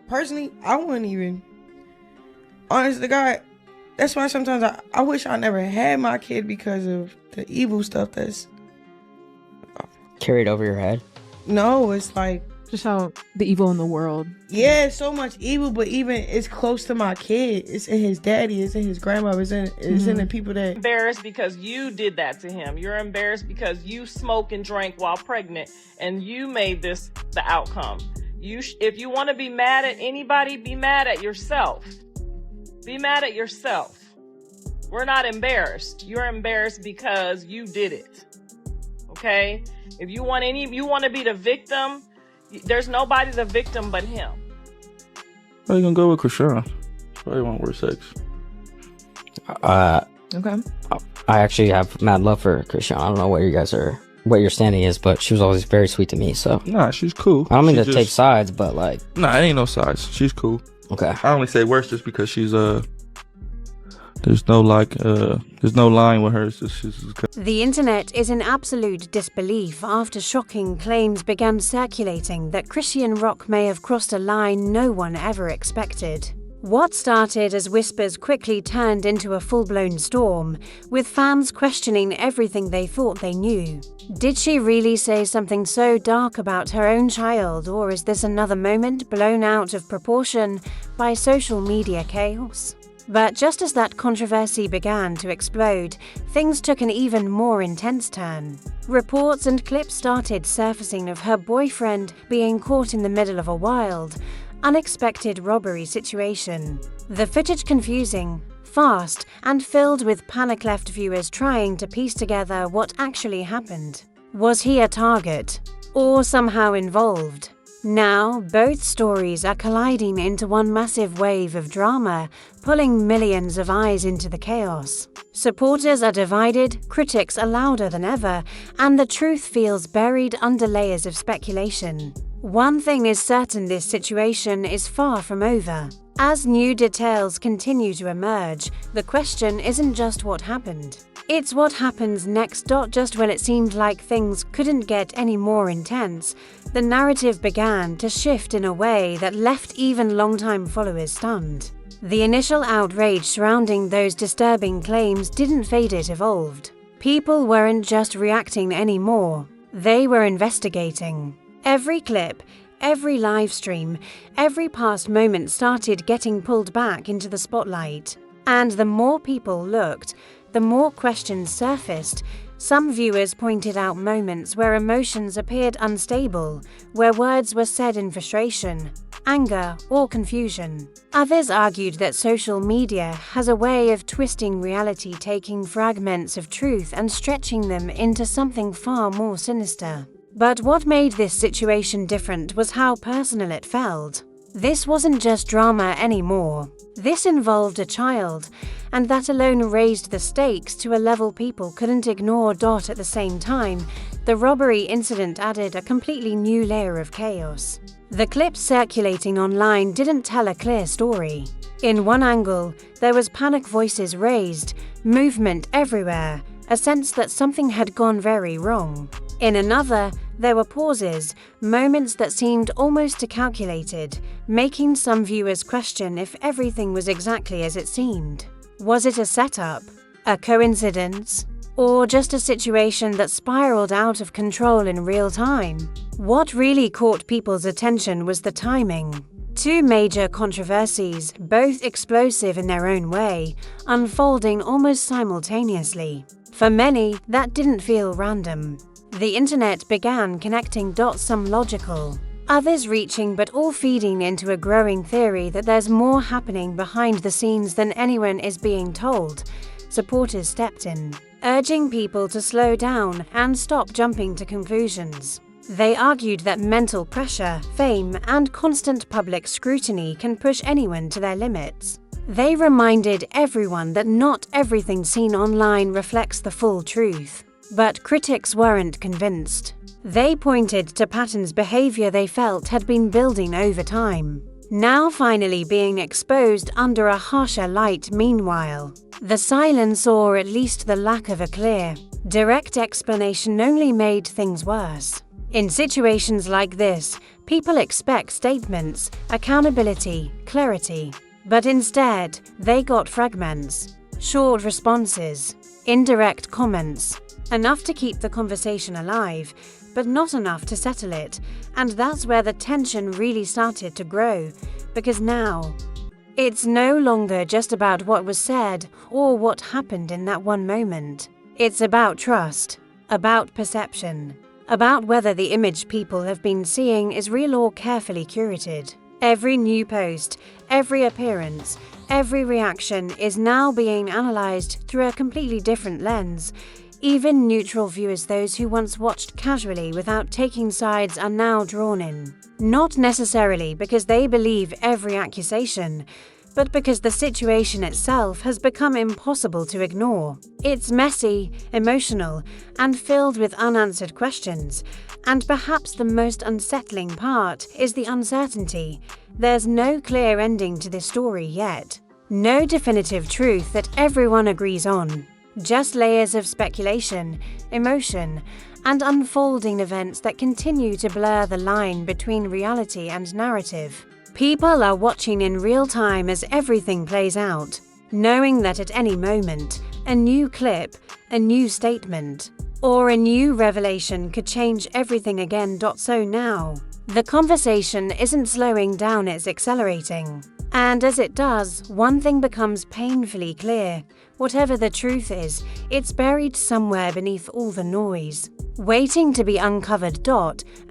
personally, I wouldn't even. Honest to God, that's why sometimes I wish I never had my kid because of the evil stuff that's carried over your head. No, it's like just how the evil in the world. Yeah, so much evil, but even it's close to my kid. It's in his daddy, it's in his grandmother, it's in the people that... Embarrassed because you did that to him. You're embarrassed because you smoked and drank while pregnant, and you made this the outcome. If you want to be mad at anybody, be mad at yourself. Be mad at yourself. We're not embarrassed. You're embarrassed because you did it. Okay? If you want to be the victim, there's nobody the victim but him. How you gonna go with Chrisean? Probably won't wear sex. Okay. I actually have mad love for Chrisean. I don't know what your standing is, but she was always very sweet to me. So nah, she's cool. I don't mean to take sides, but like nah, it ain't no sides. She's cool. Okay. I only say worse just because she's there's no line with her. The internet is in absolute disbelief after shocking claims began circulating that Chrisean Rock may have crossed a line no one ever expected. What started as whispers quickly turned into a full-blown storm, with fans questioning everything they thought they knew. Did she really say something so dark about her own child, or is this another moment blown out of proportion by social media chaos? But just as that controversy began to explode, things took an even more intense turn. Reports and clips started surfacing of her boyfriend being caught in the middle of a wild, unexpected robbery situation. The footage confusing, fast, and filled with panic-left viewers trying to piece together what actually happened. Was he a target, or somehow involved? Now, both stories are colliding into one massive wave of drama, pulling millions of eyes into the chaos. Supporters are divided, critics are louder than ever, and the truth feels buried under layers of speculation. One thing is certain: this situation is far from over. As new details continue to emerge, the question isn't just what happened. It's what happens next. Just when it seemed like things couldn't get any more intense, the narrative began to shift in a way that left even longtime followers stunned. The initial outrage surrounding those disturbing claims didn't fade, it evolved. People weren't just reacting anymore, they were investigating. Every clip, every live stream, every past moment started getting pulled back into the spotlight. And the more people looked, the more questions surfaced. Some viewers pointed out moments where emotions appeared unstable, where words were said in frustration, anger, or confusion. Others argued that social media has a way of twisting reality, taking fragments of truth and stretching them into something far more sinister. But what made this situation different was how personal it felt. This wasn't just drama anymore. This involved a child, and that alone raised the stakes to a level people couldn't ignore. At the same time, the robbery incident added a completely new layer of chaos. The clips circulating online didn't tell a clear story. In one angle, there was panic, voices raised, movement everywhere, a sense that something had gone very wrong. In another, there were pauses, moments that seemed almost calculated, making some viewers question if everything was exactly as it seemed. Was it a setup, a coincidence, or just a situation that spiraled out of control in real time? What really caught people's attention was the timing. Two major controversies, both explosive in their own way, unfolding almost simultaneously. For many, that didn't feel random. The internet began connecting dots, some logical, others reaching, but all feeding into a growing theory that there's more happening behind the scenes than anyone is being told. Supporters stepped in, urging people to slow down and stop jumping to conclusions. They argued that mental pressure, fame, and constant public scrutiny can push anyone to their limits. They reminded everyone that not everything seen online reflects the full truth. But critics weren't convinced. They pointed to patterns behavior they felt had been building over time, now finally being exposed under a harsher light. Meanwhile, the silence, or at least the lack of a clear, direct explanation, only made things worse. In situations like this, people expect statements, accountability, clarity. But instead, they got fragments, short responses, indirect comments, enough to keep the conversation alive, but not enough to settle it. And that's where the tension really started to grow, because now, it's no longer just about what was said or what happened in that one moment. It's about trust, about perception, about whether the image people have been seeing is real or carefully curated. Every new post, every appearance, every reaction is now being analysed through a completely different lens. Even neutral viewers, those who once watched casually without taking sides, are now drawn in. Not necessarily because they believe every accusation, but because the situation itself has become impossible to ignore. It's messy, emotional, and filled with unanswered questions. And perhaps the most unsettling part is the uncertainty. There's no clear ending to this story yet. No definitive truth that everyone agrees on. Just layers of speculation, emotion, and unfolding events that continue to blur the line between reality and narrative. People are watching in real time as everything plays out, knowing that at any moment, a new clip, a new statement, or a new revelation could change everything again. So now, the conversation isn't slowing down, it's accelerating. And as it does, one thing becomes painfully clear. Whatever the truth is, it's buried somewhere beneath all the noise, waiting to be uncovered.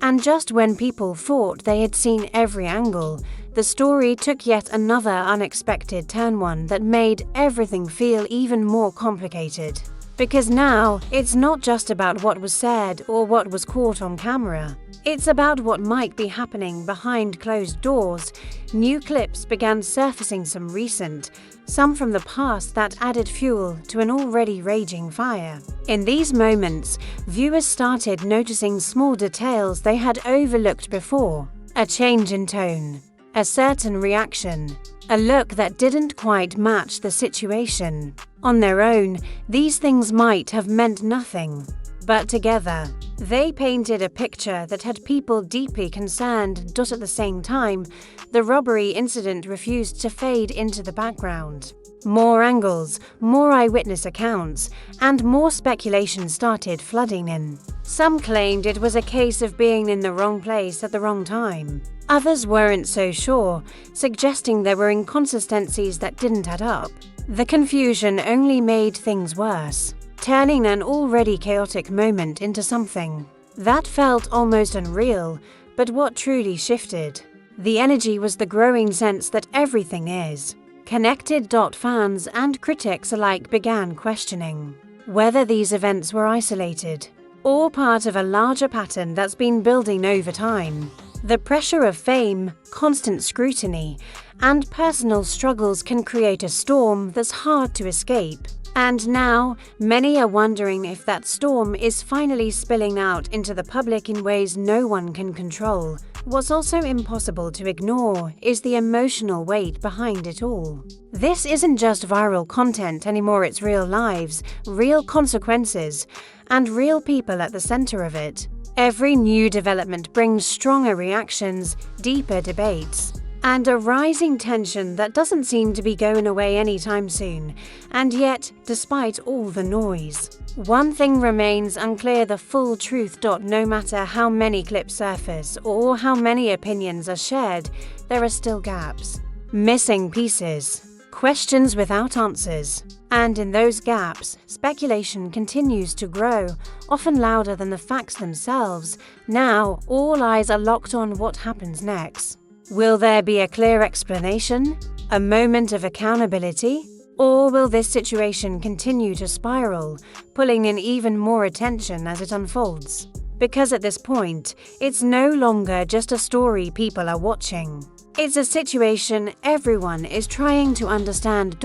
And just when people thought they had seen every angle, the story took yet another unexpected turn, one that made everything feel even more complicated. Because now, it's not just about what was said or what was caught on camera. It's about what might be happening behind closed doors. New clips began surfacing, some recent, some from the past, that added fuel to an already raging fire. In these moments, viewers started noticing small details they had overlooked before. A change in tone, a certain reaction, a look that didn't quite match the situation. On their own, these things might have meant nothing. But together, they painted a picture that had people deeply concerned. At the same time, the robbery incident refused to fade into the background. More angles, more eyewitness accounts, and more speculation started flooding in. Some claimed it was a case of being in the wrong place at the wrong time. Others weren't so sure, suggesting there were inconsistencies that didn't add up. The confusion only made things worse, turning an already chaotic moment into something that felt almost unreal. But what truly shifted? The energy was the growing sense that everything is connected. Fans and critics alike began questioning whether these events were isolated or part of a larger pattern that's been building over time. The pressure of fame, constant scrutiny, and personal struggles can create a storm that's hard to escape. And now, many are wondering if that storm is finally spilling out into the public in ways no one can control. What's also impossible to ignore is the emotional weight behind it all. This isn't just viral content anymore, it's real lives, real consequences, and real people at the center of it. Every new development brings stronger reactions, deeper debates, and a rising tension that doesn't seem to be going away anytime soon. And yet, despite all the noise, one thing remains unclear: the full truth. No matter how many clips surface or how many opinions are shared, there are still gaps, missing pieces, questions without answers. And in those gaps, speculation continues to grow, often louder than the facts themselves. Now, all eyes are locked on what happens next. Will there be a clear explanation? A moment of accountability? Or will this situation continue to spiral, pulling in even more attention as it unfolds? Because at this point, it's no longer just a story people are watching. It's a situation everyone is trying to understand.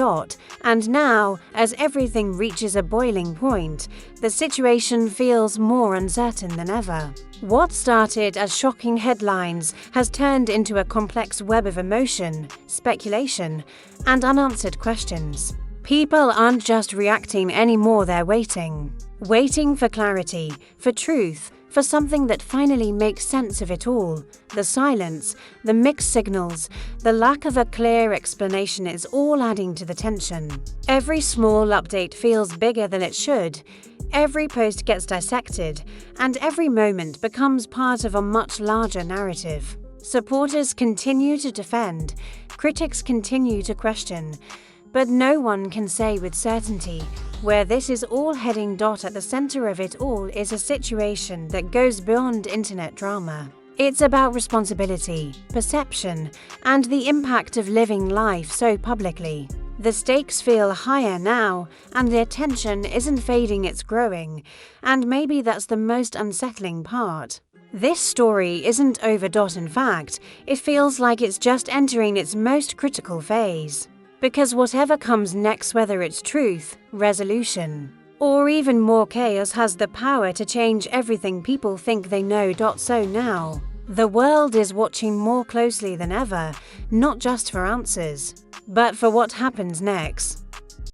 And now, as everything reaches a boiling point, the situation feels more uncertain than ever. What started as shocking headlines has turned into a complex web of emotion, speculation, and unanswered questions. People aren't just reacting anymore, they're waiting. Waiting for clarity, for truth, for something that finally makes sense of it all. The silence, the mixed signals, the lack of a clear explanation is all adding to the tension. Every small update feels bigger than it should. Every post gets dissected, and every moment becomes part of a much larger narrative. Supporters continue to defend, critics continue to question, but no one can say with certainty where this is all heading. At the center of it all is a situation that goes beyond internet drama. It's about responsibility, perception, and the impact of living life so publicly. The stakes feel higher now, and the attention isn't fading, it's growing, and maybe that's the most unsettling part. This story isn't over. In fact, it feels like it's just entering its most critical phase. Because whatever comes next, whether it's truth, resolution, or even more chaos, has the power to change everything people think they know. So now, the world is watching more closely than ever, not just for answers, but for what happens next.